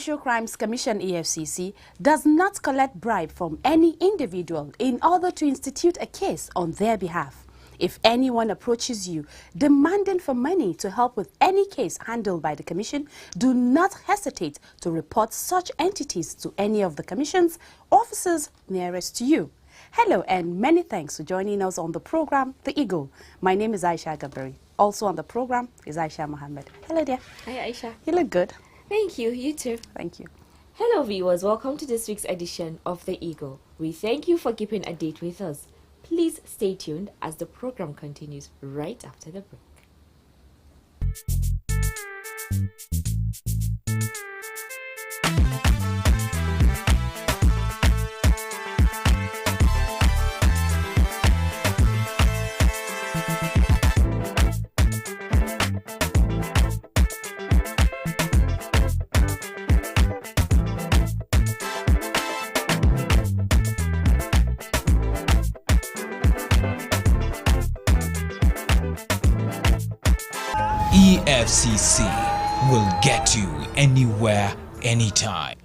Financial Crimes Commission (EFCC) does not collect bribe from any individual in order to institute a case on their behalf. If anyone approaches you demanding for money to help with any case handled by the Commission, do not hesitate to report such entities to any of the Commission's officers nearest to you. Hello and many thanks for joining us on the program, The Eagle. My name is Aisha Gabari. Also on the program is Aisha Mohammed. Hello dear. Hi Aisha. You look good. Thank you, you too. Thank you. Hello viewers, welcome to this week's edition of The Eagle. We thank you for keeping a date with us. Please stay tuned as the program continues right after the break. EFCC will get you anywhere, anytime.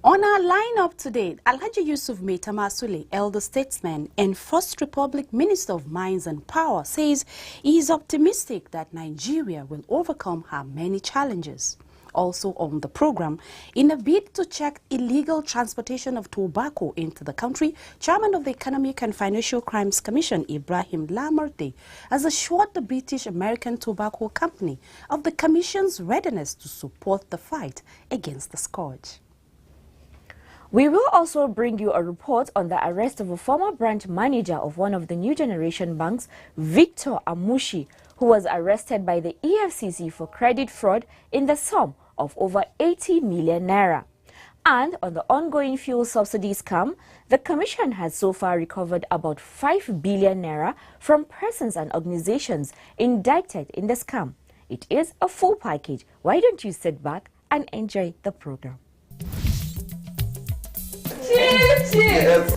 On our lineup today, Alhaji Yusuf Maitama Sule, elder statesman and First Republic Minister of Mines and Power, says he is optimistic that Nigeria will overcome her many challenges. Also on the program, in a bid to check illegal transportation of tobacco into the country, Chairman of the Economic and Financial Crimes Commission, Ibrahim Lamurde, has assured the British American Tobacco Company of the Commission's readiness to support the fight against the scourge. We will also bring you a report on the arrest of a former branch manager of one of the new generation banks, Victor Amushi, who was arrested by the EFCC for credit fraud in the sum of over 80 million naira. And on the ongoing fuel subsidy scam, the Commission has so far recovered about 5 billion naira from persons and organizations indicted in the scam. It is a full package. Why don't you sit back and enjoy the program? Cheers! Cheers!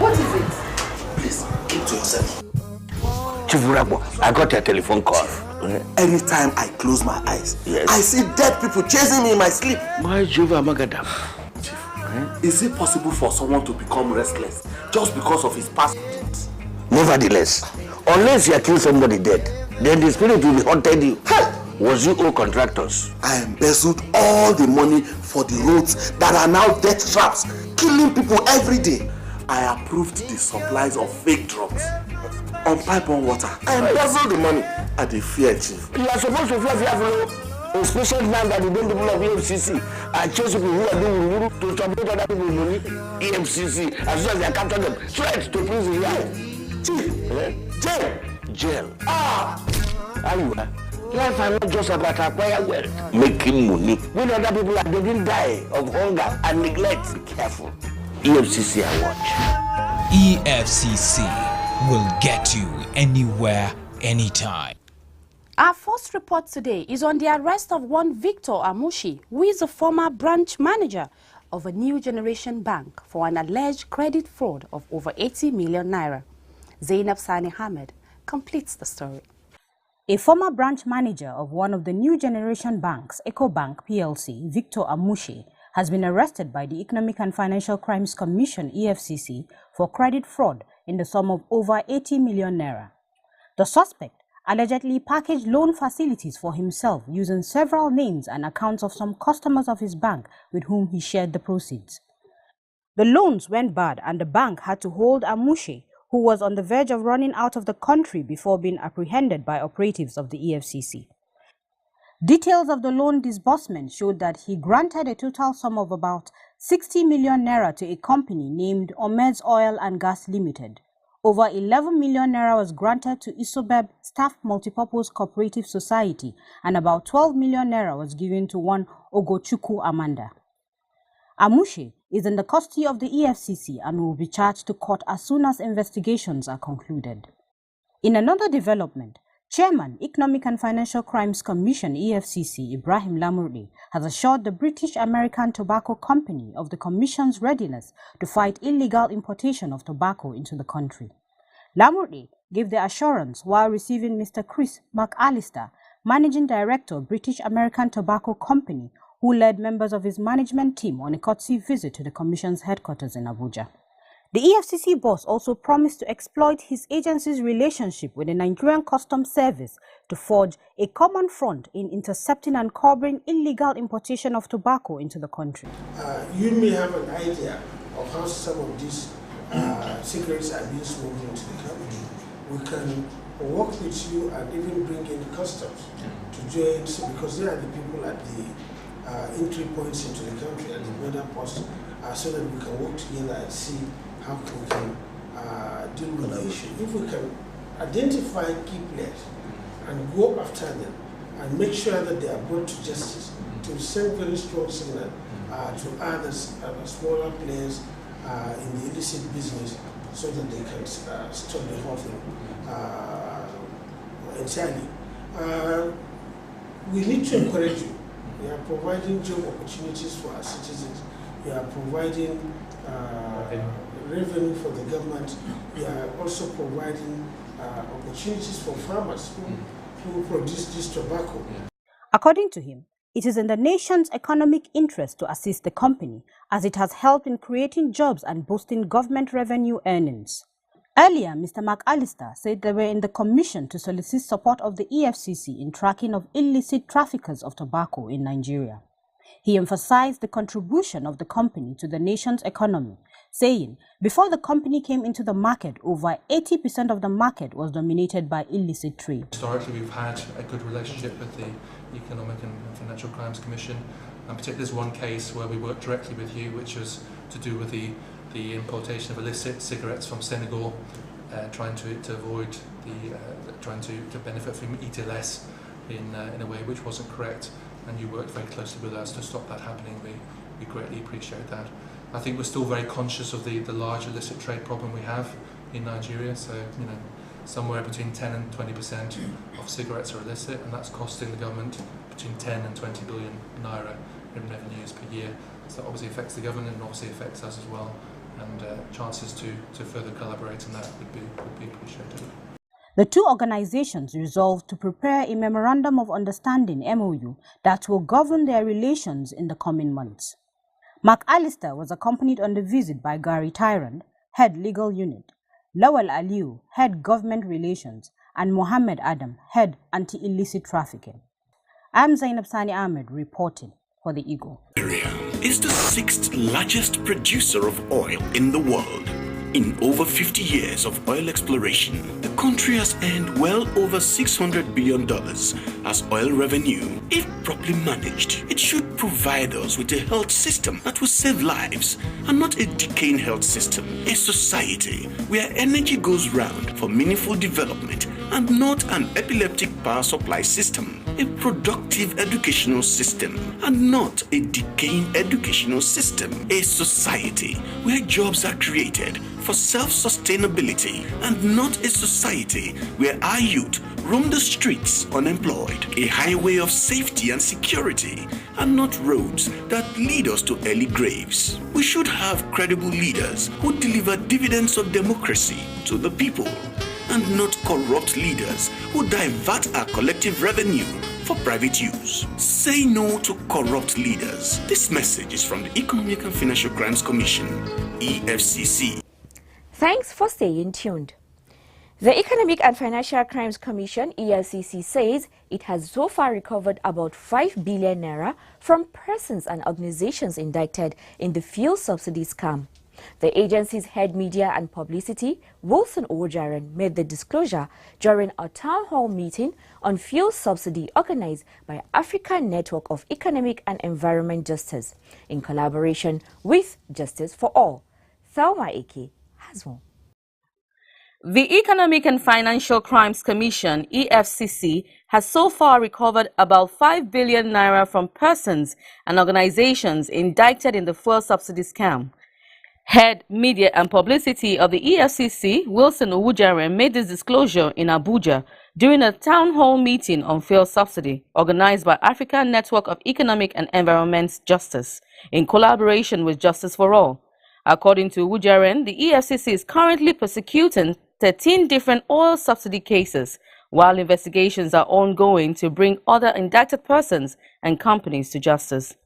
What is it? Please, keep to yourself. Chief Urabo, I got a telephone call. Anytime I close my eyes, yes, I see dead people chasing me in my sleep. My Jehovah Magadam. Chief, is it possible for someone to become restless just because of his past deeds? Nevertheless, unless you kill somebody dead, then the spirit will be haunted you. Hey! Was you all contractors? I embezzled all the money for the roads that are now death traps, killing people every day. I approved the supplies of fake drugs on pipe-on water. I embezzled the money at the fear, Chief. You are supposed to fly a special man that the people of EFCC and chase people who are doing to support other people money. EFCC, as soon as they capture them, straight to prison. Chief, Jail. Ah! Are you? Life are not just about acquire wealth, making money. When other people are getting die of hunger and neglect, be careful. EFCC I watch. EFCC will get you anywhere, anytime. Our first report today is on the arrest of one Victor Amushi, who is a former branch manager of a new generation bank for an alleged credit fraud of over 80 million naira. Zainab Sani Ahmed completes the story. A former branch manager of one of the new generation banks, EcoBank PLC, Victor Amushi, has been arrested by the Economic and Financial Crimes Commission (EFCC) for credit fraud in the sum of over 80 million naira. The suspect allegedly packaged loan facilities for himself using several names and accounts of some customers of his bank with whom he shared the proceeds. The loans went bad and the bank had to hold Amushi, who was on the verge of running out of the country before being apprehended by operatives of the EFCC. Details of the loan disbursement showed that he granted a total sum of about 60 million naira to a company named Omez Oil and Gas Limited. Over 11 million naira was granted to Isobeb Staff Multipurpose Cooperative Society and about 12 million naira was given to one Ogochukwu Amanda. Amushi is in the custody of the EFCC and will be charged to court as soon as investigations are concluded. In another development, Chairman, Economic and Financial Crimes Commission (EFCC) Ibrahim Lamurde has assured the British American Tobacco Company of the Commission's readiness to fight illegal importation of tobacco into the country. Lamurde gave the assurance while receiving Mr. Chris McAllister, Managing Director, British American Tobacco Company, who led members of his management team on a courtesy visit to the Commission's headquarters in Abuja. The EFCC boss also promised to exploit his agency's relationship with the Nigerian Customs Service to forge a common front in intercepting and curbing illegal importation of tobacco into the country. You may have an idea of how some of these cigarettes are being smuggled into the country. We can work with you and even bring in customs to join, because they are the people at the entry points into the country and the border posts, so that we can work together and see how we can deal with the issue. If we can identify key players and go after them and make sure that they are brought to justice, to send very strong signal to others, smaller players in the illicit business, so that they can stop the whole thing entirely. We need to encourage you. We are providing job opportunities for our citizens. We are providing revenue for the government. We are also providing opportunities for farmers who produce this tobacco. According to him, it is in the nation's economic interest to assist the company, as it has helped in creating jobs and boosting government revenue earnings. Earlier, Mr. McAllister said they were in the commission to solicit support of the EFCC in tracking of illicit traffickers of tobacco in Nigeria. He emphasized the contribution of the company to the nation's economy, saying before the company came into the market, over 80% of the market was dominated by illicit trade. Historically, we've had a good relationship with the Economic and Financial Crimes Commission, and particularly there's one case where we worked directly with you, which was to do with the importation of illicit cigarettes from Senegal, trying to avoid trying to benefit from eating less in a way which wasn't correct, and you worked very closely with us to stop that happening. We greatly appreciate that. I think we're still very conscious of the large illicit trade problem we have in Nigeria. So, you know, somewhere between 10 and 20% of cigarettes are illicit, and that's costing the government between 10 and 20 billion naira in revenues per year. So that obviously affects the government and obviously affects us as well. And chances to further collaborate on that would be appreciated. The two organizations resolved to prepare a Memorandum of Understanding (MOU) that will govern their relations in the coming months. McAllister was accompanied on the visit by Gary Tyrant, Head Legal Unit, Lawal Aliu, Head Government Relations, and Mohammed Adam, Head Anti-Illicit Trafficking. I'm Zainab Sani Ahmed reporting for The Eagle. Nigeria is the 6th largest producer of oil in the world. In over 50 years of oil exploration, the country has earned well over $600 billion as oil revenue. If properly managed, it should provide us with a health system that will save lives and not a decaying health system. A society where energy goes round for meaningful development and not an epileptic power supply system. A productive educational system and not a decaying educational system. A society where jobs are created for self-sustainability and not a society where our youth roam the streets unemployed. A highway of safety and security and not roads that lead us to early graves. We should have credible leaders who deliver dividends of democracy to the people and not corrupt leaders who divert our collective revenue for private use. Say no to corrupt leaders. This message is from the Economic and Financial Crimes Commission, EFCC. Thanks for staying tuned. The Economic and Financial Crimes Commission, EFCC, says it has so far recovered about 5 billion naira from persons and organizations indicted in the fuel subsidy scam. The agency's head media and publicity, Wilson Ojaren, made the disclosure during a town hall meeting on fuel subsidy organized by African Network of Economic and Environment Justice in collaboration with Justice for All. Thelma Eke has more. The Economic and Financial Crimes Commission, EFCC, has so far recovered about 5 billion naira from persons and organizations indicted in the fuel subsidy scam. Head Media and Publicity of the EFCC, Wilson Owujaren, made this disclosure in Abuja during a town hall meeting on fuel subsidy organized by African Network of Economic and Environment Justice in collaboration with Justice for All. According to Owujaren, the EFCC is currently prosecuting 13 different oil subsidy cases, while investigations are ongoing to bring other indicted persons and companies to justice.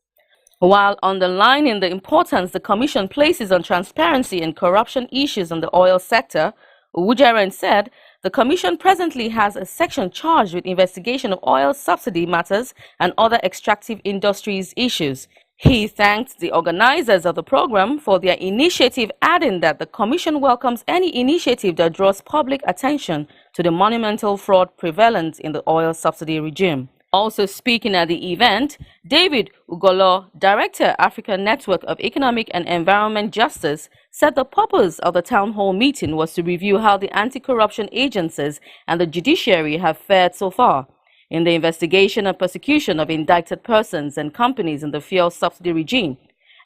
While underlining the importance the Commission places on transparency and corruption issues in the oil sector, Ujaren said the Commission presently has a section charged with investigation of oil subsidy matters and other extractive industries issues. He thanked the organizers of the program for their initiative, adding that the Commission welcomes any initiative that draws public attention to the monumental fraud prevalent in the oil subsidy regime. Also speaking at the event, David Ugolo, Director, African Network of Economic and Environment Justice, said the purpose of the town hall meeting was to review how the anti-corruption agencies and the judiciary have fared so far in the investigation and persecution of indicted persons and companies in the fuel subsidy regime,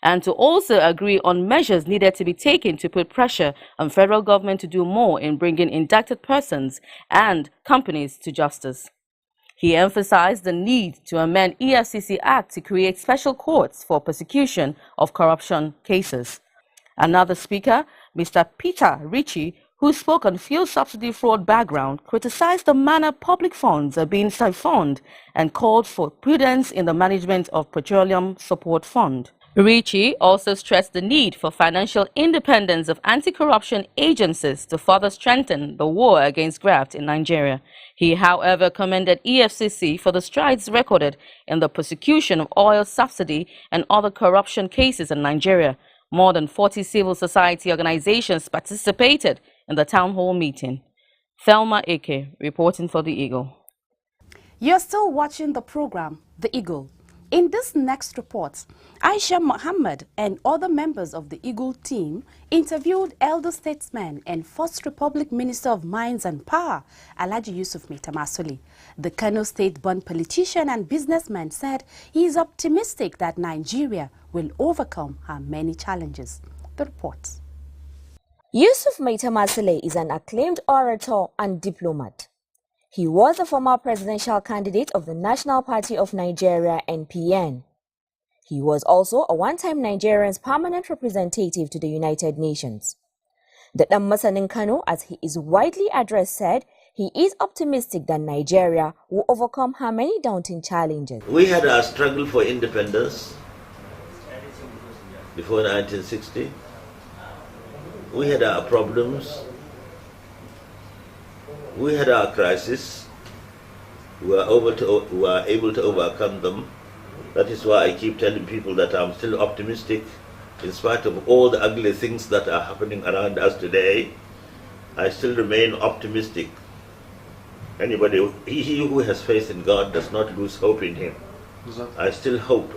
and to also agree on measures needed to be taken to put pressure on federal government to do more in bringing indicted persons and companies to justice. He emphasized the need to amend EFCC Act to create special courts for prosecution of corruption cases. Another speaker, Mr. Peter Ritchie, who spoke on fuel subsidy fraud background, criticized the manner public funds are being siphoned and called for prudence in the management of Petroleum Support Fund. Ritchie also stressed the need for financial independence of anti-corruption agencies to further strengthen the war against graft in Nigeria. He, however, commended EFCC for the strides recorded in the prosecution of oil subsidy and other corruption cases in Nigeria. More than 40 civil society organizations participated in the town hall meeting. Thelma Eke, reporting for The Eagle. You're still watching the program, The Eagle. In this next report, Aisha Muhammad and other members of the Eagle team interviewed elder statesman and First Republic Minister of Mines and Power, Alhaji Yusuf Maitamasuli. The Kano State-born politician and businessman said he is optimistic that Nigeria will overcome her many challenges. The report. Yusuf Maitamasuli is an acclaimed orator and diplomat. He was a former presidential candidate of the National Party of Nigeria, NPN. He was also a one-time Nigerian's permanent representative to the United Nations. The Masanin Kano, as he is widely addressed, said he is optimistic that Nigeria will overcome her many daunting challenges. We had our struggle for independence before 1960. We had our problems. We had our crisis. We were able to overcome them. That is why I keep telling people that I'm still optimistic in spite of all the ugly things that are happening around us today. I still remain optimistic. Anybody, he who has faith in God does not lose hope in him. I still hope,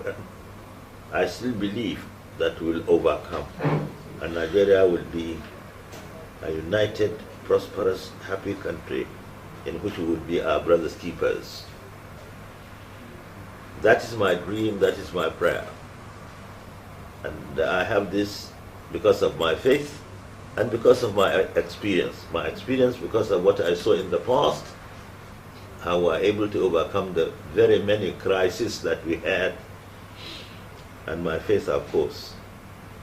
I still believe that we'll overcome. And Nigeria will be a united, prosperous, happy country in which we will be our brothers' keepers. That is my dream, that is my prayer. And I have this because of my faith and because of my experience. My experience because of what I saw in the past, how we were able to overcome the very many crises that we had, and my faith, of course.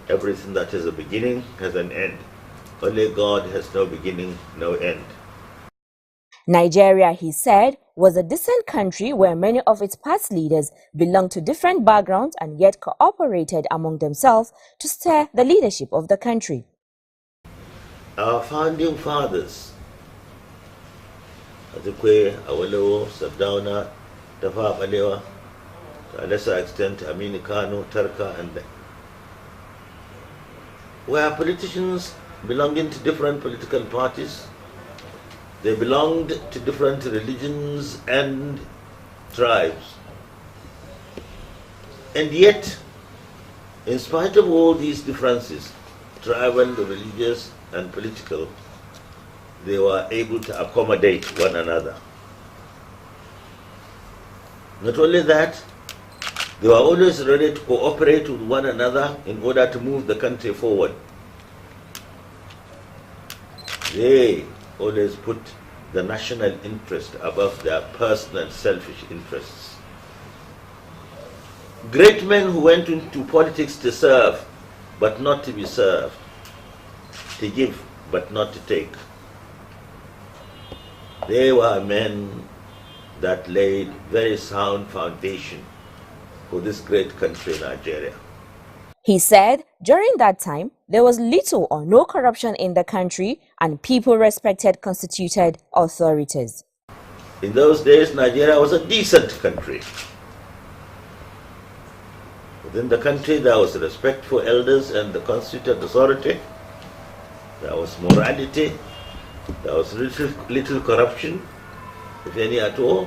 Everything that has a beginning has an end. Only God has no beginning, no end. Nigeria, he said, was a decent country where many of its past leaders belonged to different backgrounds and yet cooperated among themselves to steer the leadership of the country. Our founding fathers, Azikwe, Awolowo, Sardauna, Tafawa Balewa, to a lesser extent Aminu Kano, Tarka, and were politicians belonging to different political parties. They belonged to different religions and tribes. And yet, in spite of all these differences, tribal, religious, and political, they were able to accommodate one another. Not only that, they were always ready to cooperate with one another in order to move the country forward. They always put the national interest above their personal selfish interests. Great men who went into politics to serve, but not to be served, to give, but not to take. They were men that laid very sound foundation for this great country, Nigeria. He said during that time, there was little or no corruption in the country and people respected constituted authorities. In those days, Nigeria was a decent country. Within the country, there was respect for elders and the constituted authority. There was morality. There was little corruption, if any at all.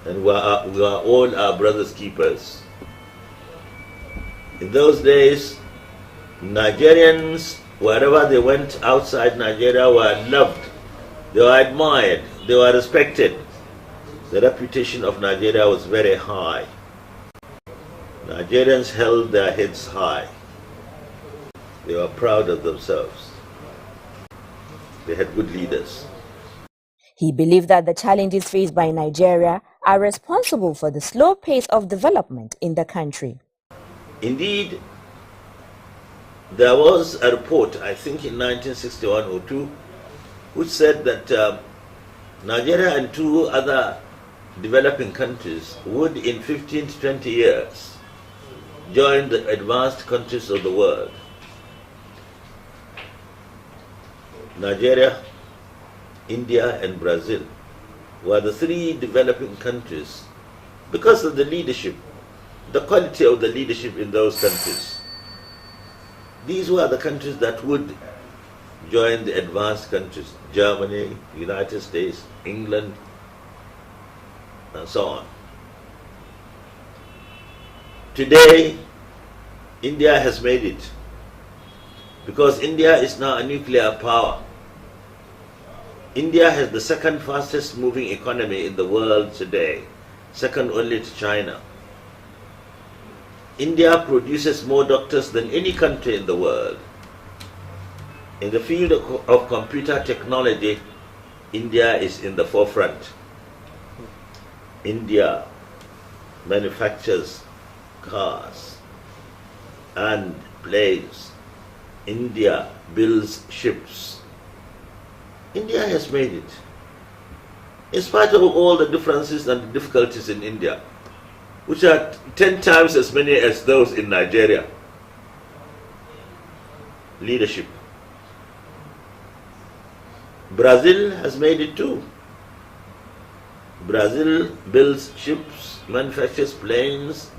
And we are all our brothers' keepers. In those days, Nigerians, wherever they went outside Nigeria, were loved. They were admired. They were respected. The reputation of Nigeria was very high. Nigerians held their heads high. They were proud of themselves. They had good leaders. He believed that the challenges faced by Nigeria are responsible for the slow pace of development in the country. Indeed, there was a report, I think in 1961 or 2, which said that Nigeria and 2 other developing countries would in 15 to 20 years join the advanced countries of the world. Nigeria, India and Brazil were the 3 developing countries because of the leadership, the quality of the leadership in those countries. These were the countries that would join the advanced countries, Germany, United States, England, and so on. Today, India has made it because India is now a nuclear power. India has the 2nd fastest moving economy in the world today, second only to China. India produces more doctors than any country in the world. In the field of computer technology, India is in the forefront. India manufactures cars and planes. India builds ships. India has made it. In spite of all the differences and the difficulties in India, which are 10 times as many as those in Nigeria. Leadership. Brazil has made it too. Brazil builds ships, manufactures planes,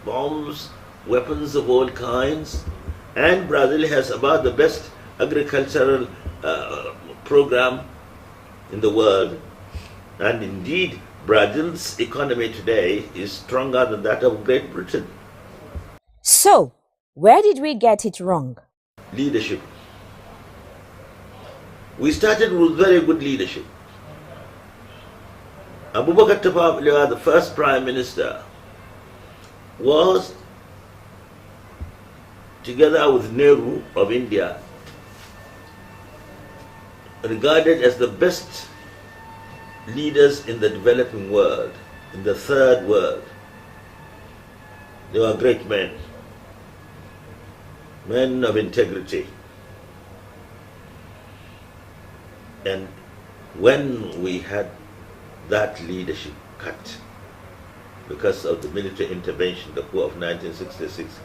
bombs, weapons of all kinds, and Brazil has about the best agricultural program in the world. And indeed, Brazil's economy today is stronger than that of Great Britain. So, where did we get it wrong? Leadership. We started with very good leadership. Abubakar Tafawa Balewa, the first Prime Minister, was, together with Nehru of India, regarded as the best leaders in the developing world, in the third world. They were great men, men of integrity. And when we had that leadership cut because of the military intervention, the coup of 1966,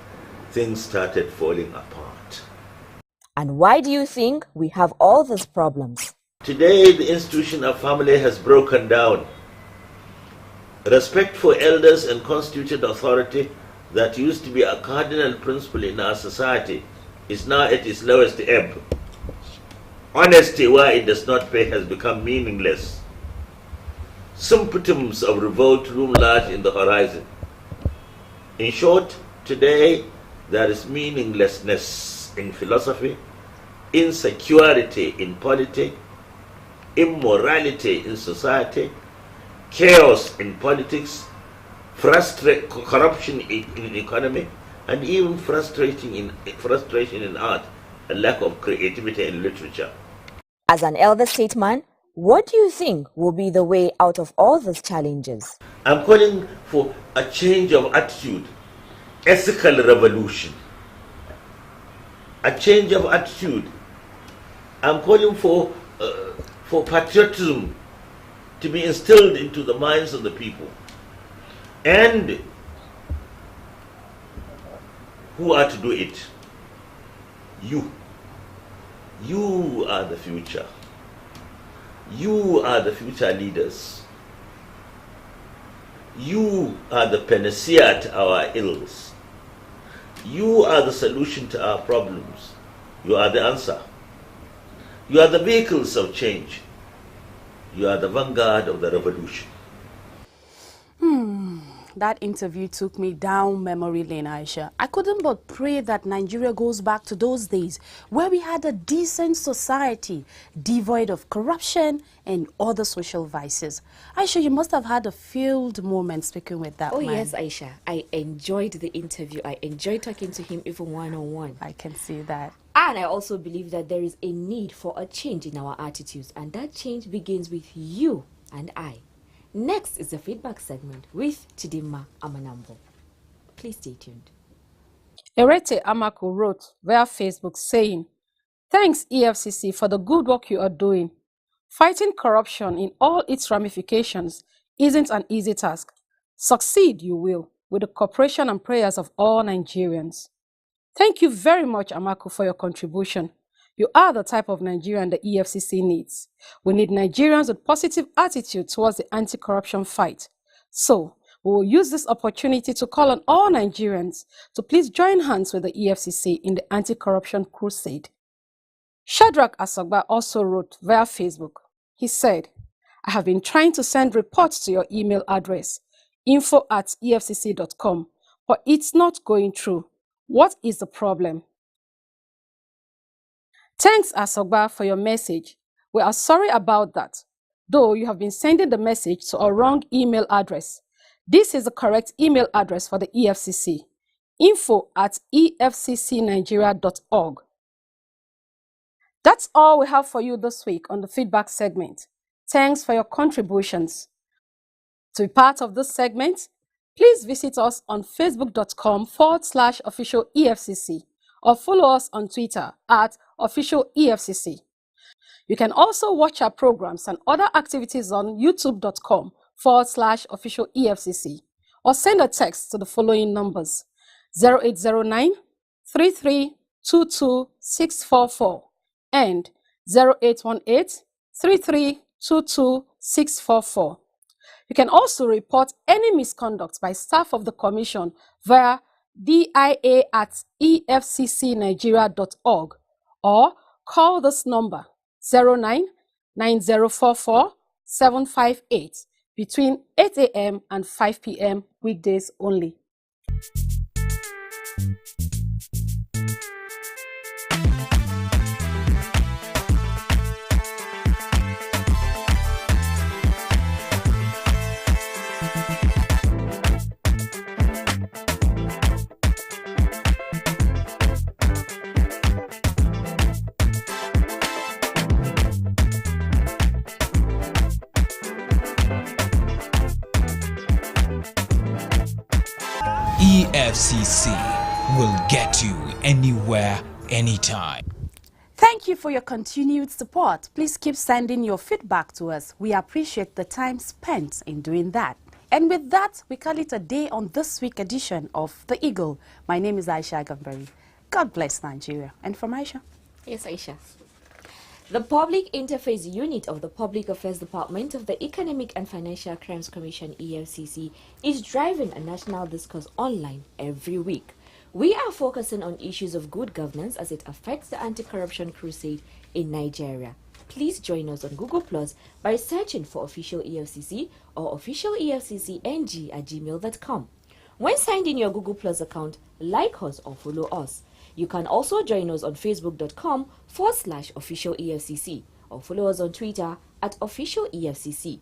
things started falling apart. And why do you think we have all these problems? Today, the institution of family has broken down. Respect for elders and constituted authority that used to be a cardinal principle in our society is now at its lowest ebb. Honesty where it does not pay has become meaningless. Symptoms of revolt loom large in the horizon. In short, today there is meaninglessness in philosophy, insecurity in politics, immorality in society, chaos in politics, corruption in economy, and even frustration in art, a lack of creativity in literature. As an elder statesman, what do you think will be the way out of all these challenges? I'm calling for a change of attitude, ethical revolution. A change of attitude. I'm calling for for patriotism to be instilled into the minds of the people. And who are to do it? You. You are the future. You are the future leaders. You are the panacea to our ills. You are the solution to our problems. You are the answer. You are the vehicles of change. You are the vanguard of the revolution. That interview took me down memory lane, Aisha. I couldn't but pray that Nigeria goes back to those days where we had a decent society, devoid of corruption and other social vices. Aisha, you must have had a filled moment speaking with that man. Oh yes, Aisha. I enjoyed the interview. I enjoyed talking to him even one-on-one. I can see that. And I also believe that there is a need for a change in our attitudes, and that change begins with you and I. Next is the feedback segment with Chidima Amanambo. Please stay tuned. Erete Amako wrote via Facebook saying, "Thanks EFCC for the good work you are doing. Fighting corruption in all its ramifications isn't an easy task. Succeed you will, with the cooperation and prayers of all Nigerians." Thank you very much, Amako, for your contribution. You are the type of Nigerian the EFCC needs. We need Nigerians with positive attitude towards the anti-corruption fight. So, we will use this opportunity to call on all Nigerians to please join hands with the EFCC in the anti-corruption crusade. Shadrach Asogba also wrote via Facebook. He said, "I have been trying to send reports to your email address, info@efcc.com, but it's not going through. What is the problem?" Thanks, Asogba, for your message. We are sorry about that, though you have been sending the message to a wrong email address. This is the correct email address for the EFCC, info@efccnigeria.org. That's all we have for you this week on the feedback segment. Thanks for your contributions. To be part of this segment, please visit us on facebook.com/official EFCC or follow us on Twitter @official EFCC. You can also watch our programs and other activities on youtube.com/official EFCC or send a text to the following numbers: 0809 3322 644 and 0818 3322 644. You can also report any misconduct by staff of the Commission via dia@efccnigeria.org or call this number 099044 between 8 a.m. and 5 p.m. weekdays only. EFCC will get you anywhere, anytime. Thank you for your continued support. Please keep sending your feedback to us. We appreciate the time spent in doing that. And with that, we call it a day on this week's edition of The Eagle. My name is Aisha Gambari. God bless Nigeria. And from Aisha? Yes, Aisha. The Public Interface Unit of the Public Affairs Department of the Economic and Financial Crimes Commission, EFCC, is driving a national discourse online every week. We are focusing on issues of good governance as it affects the anti-corruption crusade in Nigeria. Please join us on Google Plus by searching for Official EFCC or Official EFCCNG@gmail.com. When signed in your Google Plus account, like us or follow us. You can also join us on facebook.com/official EFCC or follow us on Twitter @official EFCC.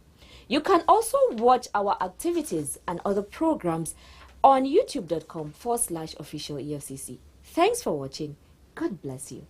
You can also watch our activities and other programs on youtube.com/official EFCC. Thanks for watching. God bless you.